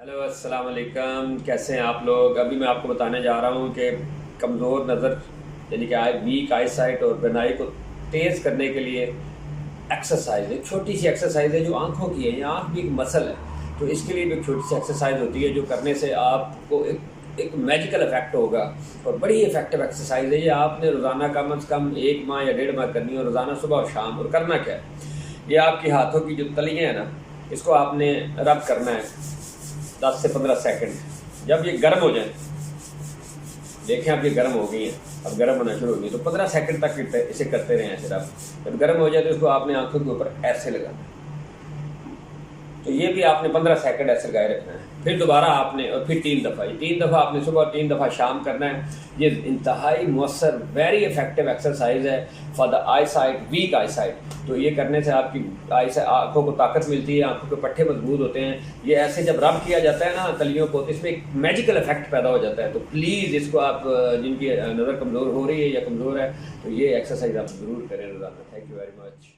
Hello السلام علیکم، کیسے ہیں آپ لوگ؟ ابھی میں آپ کو بتانے جا رہا ہوں کہ کمزور نظر یعنی کہ ویک آئی سائٹ اور بینائی کو تیز کرنے کے لیے ایکسرسائز، ایک چھوٹی سی ایکسرسائز ہے جو آنکھوں کی ہے. یہ آنکھ بھی ایک مسل ہے، تو اس کے لیے بھی ایک چھوٹی سی ایکسرسائز ہوتی ہے جو کرنے سے آپ کو ایک میجیکل افیکٹ ہوگا اور بڑی افیکٹو ایکسرسائز ہے. یہ آپ نے روزانہ کم از کم 1 ماہ یا 1.5 ماہ کرنی ہے، اور روزانہ صبح اور شام. اور کرنا کیا ہے، یہ آپ کی ہاتھوں کی جو تلیاں ہیں نا، اس کو آپ نے رب کرنا ہے 10 سے 15 سیکنڈ. جب یہ گرم ہو جائیں، دیکھیں اب یہ گرم ہو گئی ہیں، اب گرم ہونا شروع ہو گئی، تو 15 سیکنڈ تک اسے کرتے رہیں ایسے. جب گرم ہو جائے تو اس کو آپ نے آنکھوں کے اوپر ایسے لگانا ہے. تو یہ بھی آپ نے 15 سیکنڈ ایسے لگائے رکھنا ہے. پھر دوبارہ آپ نے، اور پھر 3 دفعہ، یہ 3 دفعہ آپ نے صبح اور 3 دفعہ شام کرنا ہے. یہ انتہائی مؤثر، ویری افیکٹو ایکسرسائز ہے for the eyesight, weak eyesight. تو یہ کرنے سے آپ کی آنکھوں کو طاقت ملتی ہے، آنکھوں کے پٹھے مضبوط ہوتے ہیں. یہ ایسے جب رب کیا جاتا ہے نا تلیوں کو، تو اس میں ایک میجیکل افیکٹ پیدا ہو جاتا ہے. تو پلیز اس کو آپ، جن کی نظر کمزور ہو رہی ہے یا کمزور ہے، تو یہ ایکسرسائز آپ ضرور کریں روزانہ. Thank you very much.